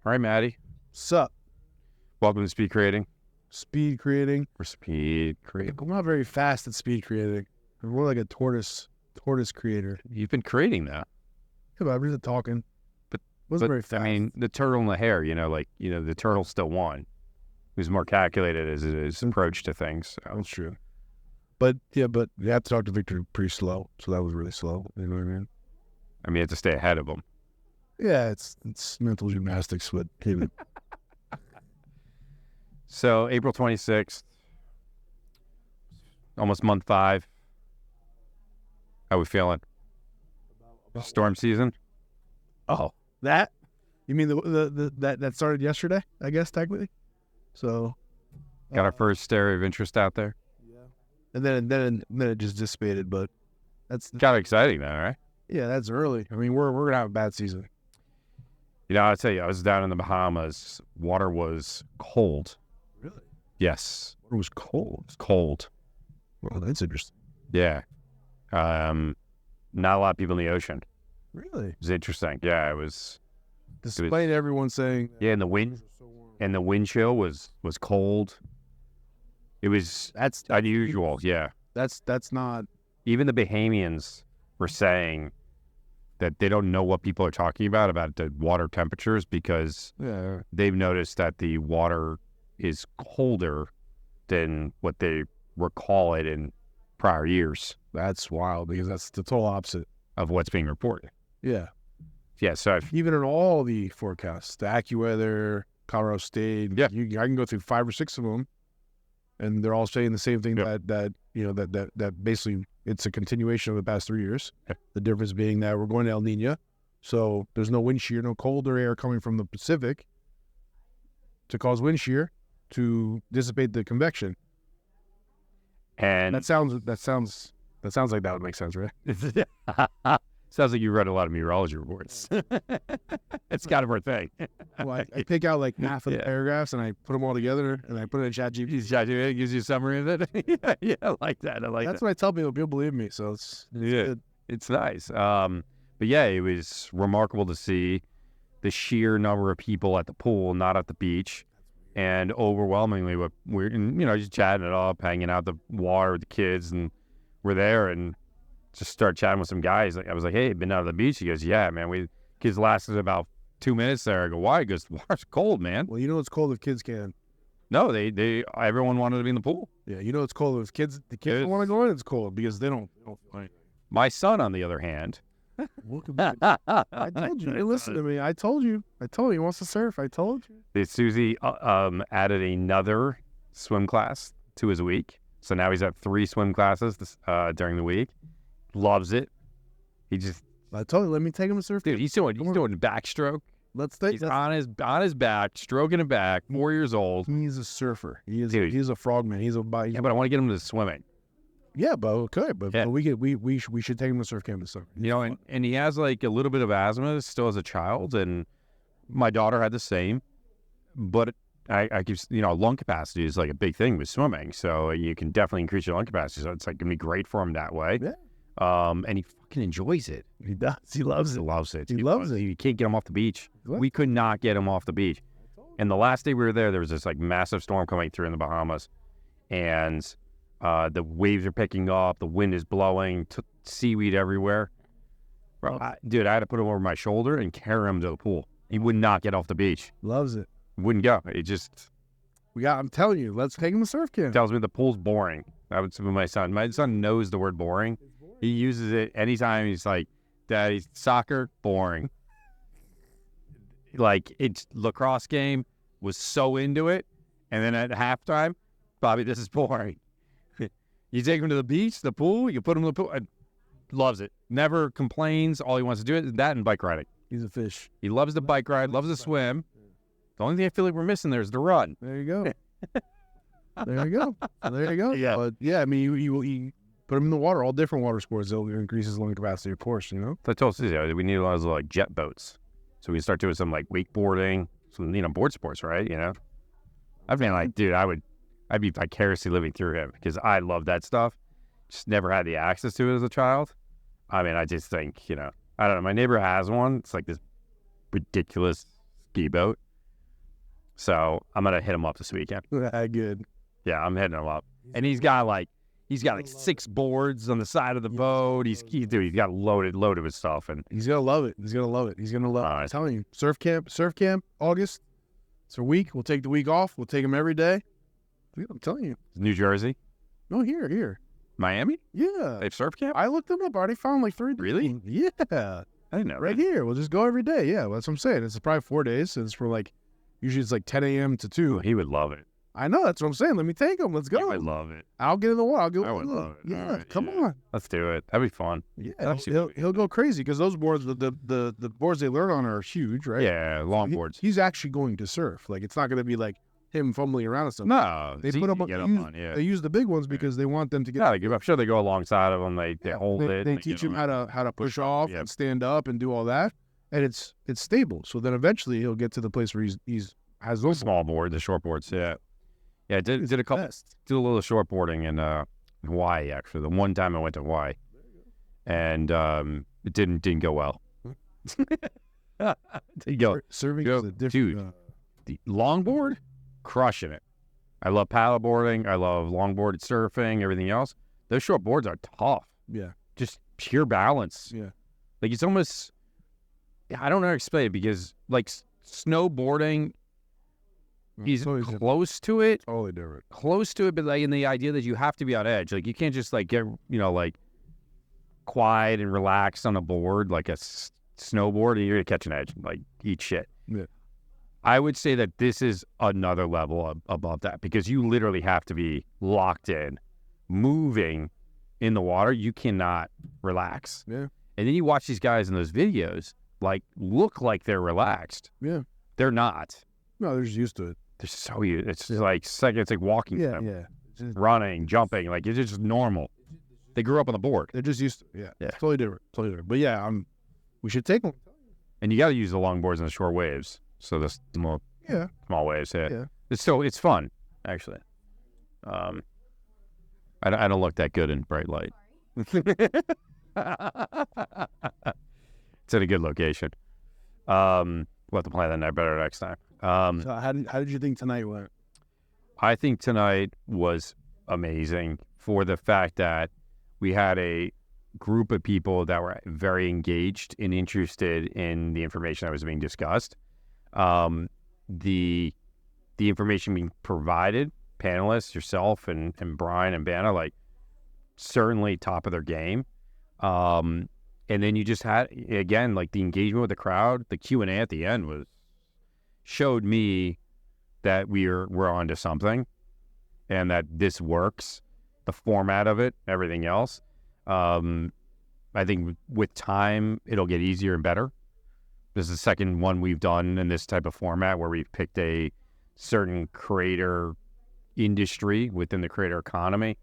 All right, Maddie. Sup? Welcome to Speed Creating. Speed creating. We're Speed Creating. I'm not very fast at speed creating. I'm more like a tortoise creator. You've been creating that. Yeah, but I'm just talking. But- wasn't very fast. I mean, the turtle and the hare, the turtle still won. He was more calculated as his approach to things. So. That's true. But you have to talk to Victor pretty slow. So that was really slow. You know what I mean? I mean, you have to stay ahead of him. Yeah, it's mental gymnastics, but So April 26th, almost month 5. How we feeling? Storm season? oh, that? You mean that started yesterday? I guess technically. So Got our first area of interest out there. and then it just dissipated. But that's Kind of exciting though, right? yeah, that's early. I mean, we're gonna have a bad season. I'll tell you, I was down in the Bahamas. Water was cold. Really? Yes, It was cold. it's cold. Well, that's interesting. Yeah. Not a lot of people in the ocean. Really? It was interesting. Yeah, it was. Despite everyone saying Yeah, and the wind and the wind chill was cold. It was that's unusual. Yeah. that's not Even the Bahamians were saying that they don't know what people are talking about the water temperatures because yeah. they've noticed that the water is colder than what they recall it in prior years That's wild because that's the total opposite. of what's being reported. Yeah. Yeah, so I've, Even in all the forecasts, the AccuWeather, Colorado State, Yeah. I can go through 5 or 6 of them, and they're all saying the same thing Yeah. that basically it's a continuation of the past 3 years. Yeah. The difference being that we're going to El Nino, so there's no wind shear, no colder air coming from the Pacific to cause wind shear to dissipate the convection. and That sounds like that would make sense, right? sounds like you read a lot of meteorology reports. It's kind of our thing. Well, I pick out like half of the Yeah. paragraphs and I put them all together and I put it in ChatGPT. It gives you a summary of it. yeah, I like that. I like That's that. what I tell people. People believe me, so it's Yeah, good. it's nice. But yeah, it was remarkable to see the sheer number of people at the pool, not at the beach, and overwhelmingly, we're just chatting it up, hanging out the water with the kids, and we're there and just start chatting with some guys. Like I was like, "Hey, been out of the beach?" He goes, "Yeah, man. Kids lasted about 2 minutes there." I go, "Why?" He goes, "The water's cold, man." Well, you know it's cold if kids can. No, everyone wanted to be in the pool. Yeah, you know it's cold if the kids It's- don't want to go in. It's cold because they don't feel anything. My son, on the other hand, I told you. Hey, listen to me. I told you. He wants to surf. I told you. Susie added another swim class to his week. So now he's at 3 swim classes during the week. Loves it. He just, I told you. Let me take him to surf. dude, he's doing backstroke. Let's take. He's on his back, stroking it back, 4 years old. He's a surfer. Dude. He's a frogman. He's a Yeah, but I want to get him to swimming. Yeah, but okay, but Yeah. we should take him to surf camp this summer. And he has like a little bit of asthma still as a child, and my daughter had the same. But I keep, lung capacity is like a big thing with swimming, so you can definitely increase your lung capacity. So it's like gonna be great for him that way. Yeah. And he fucking enjoys it. He does. He loves He it. loves it. He loves it. You can't get him off the beach. What? We could not get him off the beach. And the last day we were there was this like massive storm coming through in the Bahamas, and the waves are picking up, the wind is blowing, seaweed everywhere. Bro, I had to put him over my shoulder and carry him to the pool. He would not get off the beach. Loves it. Wouldn't go. It just I'm telling you, let's take him to surf camp. tells me the pool's boring. That would be my son. My son knows the word boring. He uses it anytime. He's like, "Daddy, soccer, boring." Like, it's lacrosse game, was so into it. And then at halftime, Bobby, this is boring. You take him to the beach, the pool, you put him in the pool. Loves it. Never complains. All he wants to do is that and bike riding. He's a fish. He loves the bike ride, loves to swim. The only thing I feel like we're missing there is the run. There you go. There you go. There you go. Yeah. But yeah, I mean, you put him in the water, all different water sports. They'll increase his lung capacity, of course, you know? So I told Susie, we need a lot of like jet boats. So we start doing some like wakeboarding, some, board sports, right? I'd be like, dude, I'd be vicariously living through him because I love that stuff. Just never had the access to it as a child. I mean, I just think, I don't know. My neighbor has one. It's like this ridiculous ski boat. So I'm gonna hit him up this weekend. Good. Yeah, I'm hitting him up. And he's got like 6 boards on the side of the boat. He's got loaded with stuff. And He's gonna love it. He's gonna love it. I'm telling you, surf camp, August. It's a week. We'll take the week off. We'll take him every day. I'm telling you. New Jersey, No, here. Miami, Yeah. they have surf camp. I looked them up. I already found like 3. Really? Yeah. I didn't know. Right here. We'll just go every day. Yeah, well, that's what I'm saying. It's probably 4 days. And it's from like, usually it's like 10 a.m. to 2. He would love it. I know. That's what I'm saying. Let me take him. Let's go. I love it. I'll get in the water. I'll go. I would love it. Yeah. All right, Come yeah. on. Let's do it. That'd be fun. Yeah. He'll go crazy because those boards, the boards they learn on are huge, right? Yeah, longboards. He's actually going to surf. Like, it's not going to be like him fumbling around and stuff. No, They it's put easy up, to get use, up on. Yeah, they use the big ones because they want them to get. yeah. I'm sure they go alongside of them. They hold it. They get teach him on it. how to push off yeah. and stand up and do all that, and it's stable. So then eventually he'll get to the place where he's has those Small board, the short boards. Yeah, yeah. Did a couple. Did a little shortboarding in Hawaii actually. The one time I went to Hawaii, and it didn't go well. Didn't go. Serving Go, is a different. dude. The longboard, crushing it. I love paddleboarding. I love longboard surfing. Everything else. Those short boards are tough. Yeah. Just pure balance. Yeah. Like it's almost. I don't know how to explain it because like snowboarding. He's close to it. Totally different. Close to it, but like in the idea that you have to be on edge. Like you can't just like get like quiet and relaxed on a board like a snowboard, and you're gonna catch an edge and like eat shit. Yeah. I would say that this is another level above that because you literally have to be locked in, moving in the water. You cannot relax. Yeah. And then you watch these guys in those videos like look like they're relaxed. Yeah. They're not. No, they're just used to it. They're so used. It's just like it's like walking. to them. Yeah. Running, jumping, like it's just normal. They grew up on the board, They're just used to it. Yeah. Yeah. Totally different. But yeah, we should take them. and you got to use the longboards and the short waves. So the small waves. Yeah. It's fun actually. I don't look that good in bright light. It's in a good location. We'll have to plan that better next time. So how did you think tonight went? I think tonight was amazing for the fact that we had a group of people that were very engaged and interested in the information that was being discussed. The information being provided, panelists, yourself and Brian and Banna, like certainly top of their game. And then you just had, again, like the engagement with the crowd, the Q&A at the end showed me that we're onto something and that this works, the format of it, everything else. I think with time, it'll get easier and better. This is the second one we've done in this type of format where we've picked a certain creator industry within the creator economy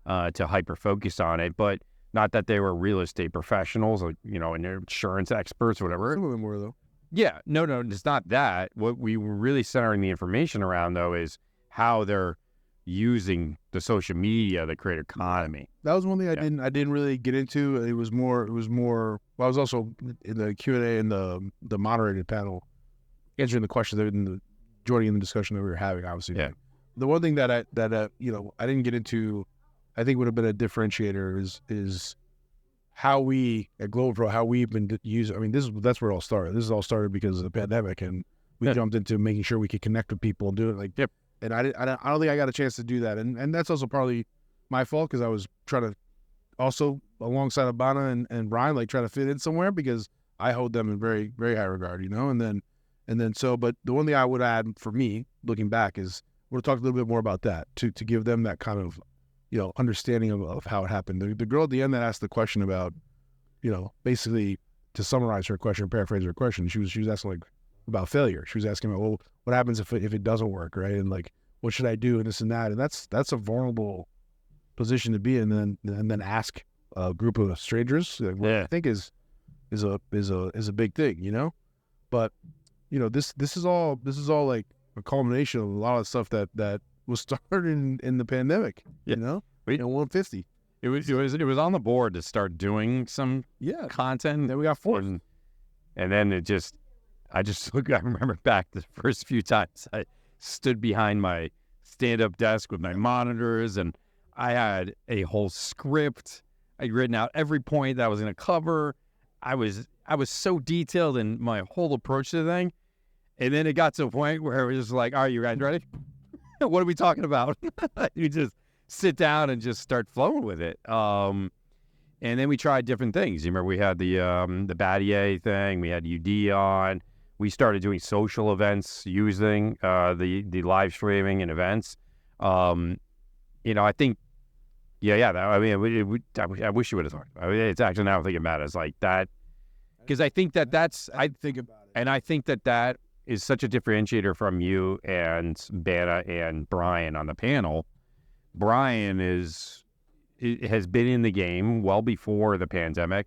to hyper focus on it, but not that they were real estate professionals or, and insurance experts or whatever. Some of them were, though. Yeah, no, it's not that. What we were really centering the information around, though, is how they're using the social media, the creator economy. That was one thing I didn't really get into. It was more. Well, I was also in the Q&A and the moderated panel, answering the questions and joining in the discussion that we were having. Obviously, Yeah. The one thing that I didn't get into, I think would have been a differentiator is how we at Global Pro, how we've been using. I mean, that's where it all started. This all started because of the pandemic, and we jumped into making sure we could connect with people and do it. Like, and I don't think I got a chance to do that, and that's also probably my fault because I was trying to also alongside of Banna and Brian, like try to fit in somewhere because I hold them in very, very high regard, and then so. But the one thing I would add for me, looking back, is we'll talk a little bit more about that to give them that kind of understanding of how it happened. The girl at the end that asked the question about, basically to summarize her question, paraphrase her question, she was asking like about failure. She was asking about, well, what happens if it doesn't work, right? And like, what should I do and this and that? And that's a vulnerable position to be in. And then ask a group of strangers, like, what I think is a big thing, But this is all like a culmination of a lot of stuff that was started in the pandemic. 150. It was on the board to start doing some content. Then we got forced, and then I remember back the first few times stood behind my stand-up desk with my monitors, and I had a whole script. I'd written out every point that I was going to cover. I was so detailed in my whole approach to the thing. And then it got to a point where it was just like, all right, you guys ready? What are we talking about? You just sit down and just start flowing with it. And then we tried different things. You remember we had the Battier thing. We had UD on. We started doing social events using the live streaming and events. I think, I wish you would have talked about it. It's actually, now thinking about it, it's like that. Because I think I think about it. And I think that is such a differentiator from you and Bana and Brian on the panel. Brian has been in the game well before the pandemic,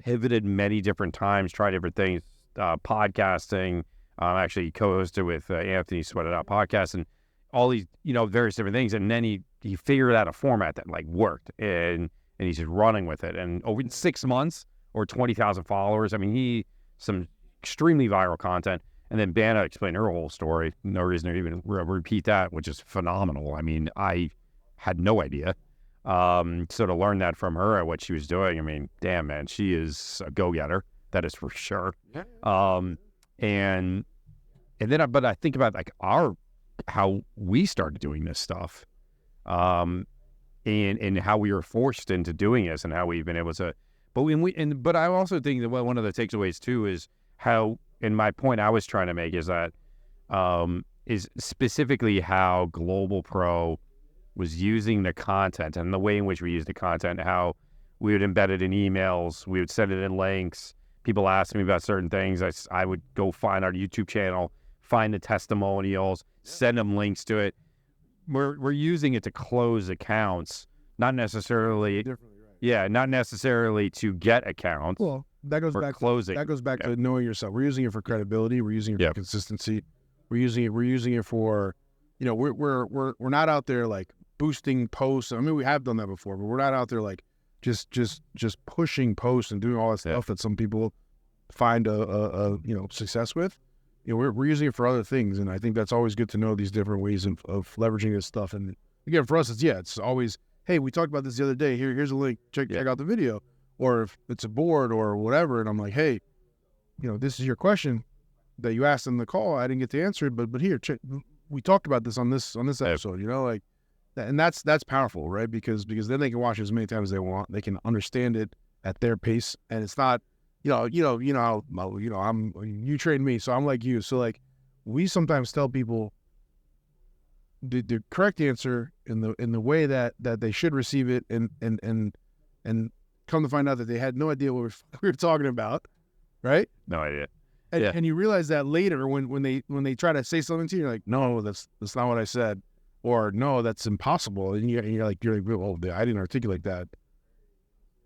pivoted many different times, tried different things, podcasting, actually co-hosted with Anthony Sweat It Out podcast and all these, various different things. And then he figured out a format that like worked and he's just running with it. And over 6 months or 20,000 followers, I mean, some extremely viral content. And then Bana explained her whole story. No reason to even repeat that, which is phenomenal. I mean, I had no idea. So to learn that from her and what she was doing, I mean, damn, man, she is a go-getter. That is for sure. And then, but I think about like how we started doing this stuff, and how we were forced into doing this and how we've been able to. But I also think that one of the takeaways too is how. And my point I was trying to make is that is specifically how Global Pro was using the content and the way in which we use the content, how we would embed it in emails, we would send it in links. People asked me about certain things. I would go find our YouTube channel, find the testimonials, send them links to it. We're using it to close accounts, not necessarily. Yeah, not necessarily to get accounts. Well, that goes back closing. That goes back to knowing yourself. We're using it for credibility. We're using it for consistency. We're using it for, we're not out there like boosting posts. I mean, we have done that before, but we're not out there like just pushing posts and doing all that stuff that some people find a success with. We're using it for other things, and I think that's always good to know these different ways of leveraging this stuff. And again, for us, it's always, hey, we talked about this the other day. Here's a link. Check out the video. Or if it's a board or whatever, and I'm like, hey, this is your question that you asked in the call. I didn't get to answer it, but here, check. We talked about this on this episode. And that's powerful, right? Because then they can watch it as many times as they want. They can understand it at their pace, and it's not, you trained me, so I'm like you. So like, we sometimes tell people the correct answer in the way that they should receive it, and come to find out that they had no idea what we were talking about, right? No idea. And you realize that later when they try to say something to you, you're like, no, that's not what I said, or no, that's impossible. And you're like, oh, I didn't articulate that.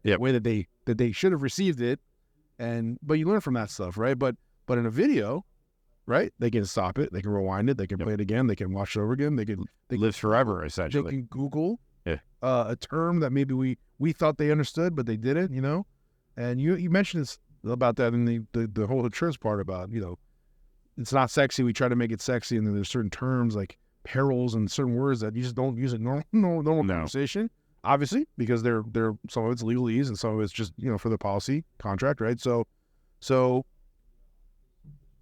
The way that they should have received it, but you learn from that stuff, right? But in a video, right? They can stop it, they can rewind it, they can play it again, they can watch it over again, they lives forever essentially. They can Google a term that maybe we thought they understood, but they didn't, And you mentioned about that in the whole insurance part about, it's not sexy. We try to make it sexy, and then there's certain terms like perils and certain words that you just don't use in normal conversation. Obviously, because they're some of it's legalese and some of it's just for the policy contract, right? So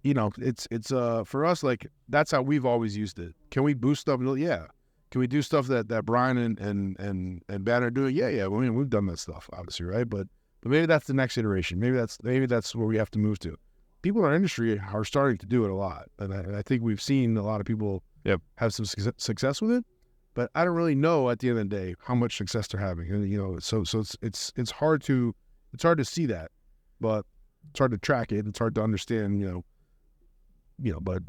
it's for us, like, that's how we've always used it. Can we boost stuff? Yeah. Can we do stuff that Brian and Bana are doing? Yeah. I mean, we've done that stuff, obviously, right? But maybe that's the next iteration. Maybe that's where we have to move to. People in our industry are starting to do it a lot, and I think we've seen a lot of people have some success with it. But I don't really know at the end of the day how much success they're having. And so it's hard to see that, but it's hard to track it. It's hard to understand, but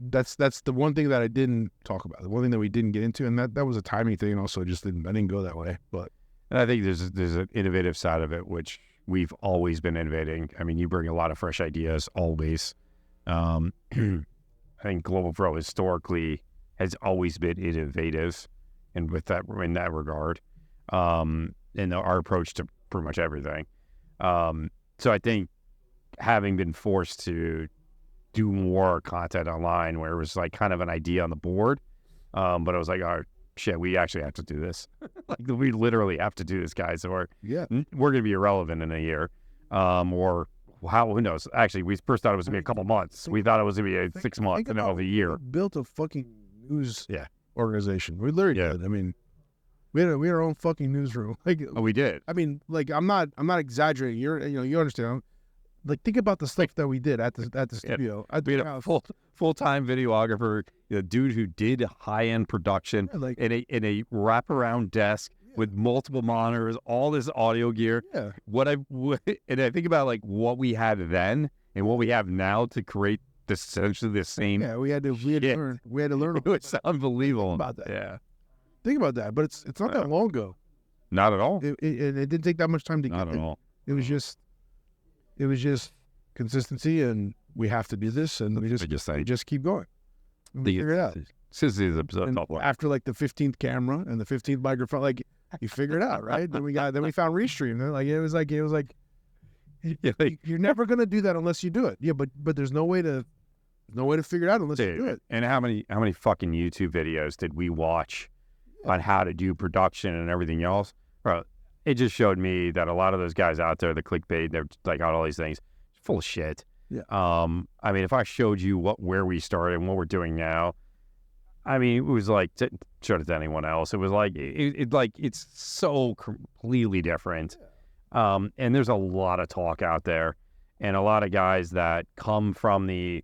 that's the one thing that I didn't talk about. The one thing that we didn't get into, and that was a timing thing. And also, I didn't go that way. But I think there's an innovative side of it, which we've always been innovating. I mean, you bring a lot of fresh ideas always. I think Global Pro historically has always been innovative, and in that regard, in our approach to pretty much everything. So I think having been forced to do more content online where it was like kind of an idea on the board. But I was like, oh shit, we actually have to do this. Like we literally have to do this, guys, or Yeah. we're going to be irrelevant in a year. Or who knows? Actually, we first thought it was going to be a couple months. We thought it was going to be 6 months and now a year. We built a fucking news Yeah. organization. We literally did. I mean, we had our own fucking newsroom. Like, Oh, we did. I mean, like I'm not exaggerating. You understand. Like, think about the stuff that we did at the studio. We had a full-time videographer, a dude who did high-end production like in a wraparound desk with multiple monitors, all this audio gear. yeah. And I think about like what we had then and what we have now to create essentially the same. Yeah, we had to learn. We had to learn It was unbelievable. about that. Yeah, Think about that. But it's not that long ago. not at all. It didn't take that much time to Not get at it. all. It was just consistency, and we have to do this, and we just keep going. And we figure it out. This is a And tough one. after like the 15th camera and the 15th microphone, like you figure it out, right? then we found Restream. And like it was like Yeah, like, you're never gonna do that unless you do it. Yeah, but there's no way to figure it out unless you do it. and how many fucking YouTube videos did we watch on how to do production and everything else? Bro, it just showed me that a lot of those guys out there, the clickbait, they're like got all these things, full of shit. Yeah. I mean, if I showed you where we started and what we're doing now, I mean, it was like showed it to anyone else. It was like it's so completely different. And there's a lot of talk out there, and a lot of guys that come from the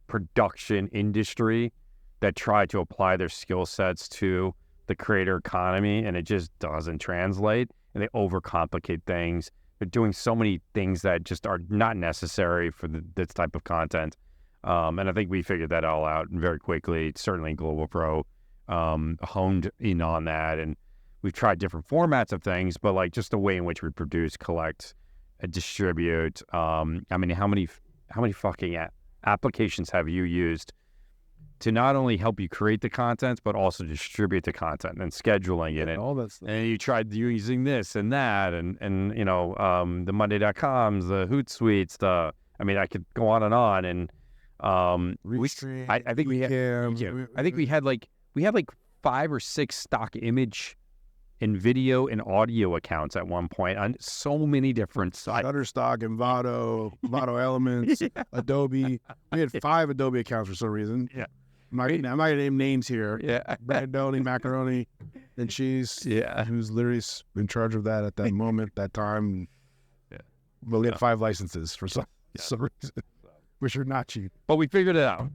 production industry that try to apply their skill sets to the creator economy, and it just doesn't translate, and they overcomplicate things. They're doing so many things that just are not necessary for this type of content. And I think we figured that all out very quickly. Certainly Global Pro honed in on that, and we've tried different formats of things, but like just the way in which we produce, collect, distribute. I mean, how many fucking applications have you used to not only help you create the content, but also distribute the content and scheduling it? And all that stuff. And you tried using this and that, and the Monday.coms, the Hootsuite, I mean, I could go on, and Restream, I think we had, I think we had like 5 or 6 stock image and video and audio accounts at one point on so many different sites. Shutterstock, Envato, Envato Elements, Adobe. We had 5 Adobe accounts for some reason. Yeah. I'm not gonna name names here. Yeah. Brandoni, Macaroni, and Cheese. Yeah. Who's literally in charge of that at that moment, that time. Yeah. But we had 5 licenses for some reason, which are not cheap. But we figured it out.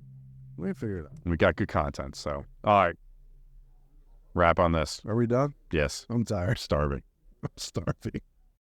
We figured it out. We got good content. So, all right. Wrap on this. Are we done? Yes. I'm tired. Starving. I'm starving.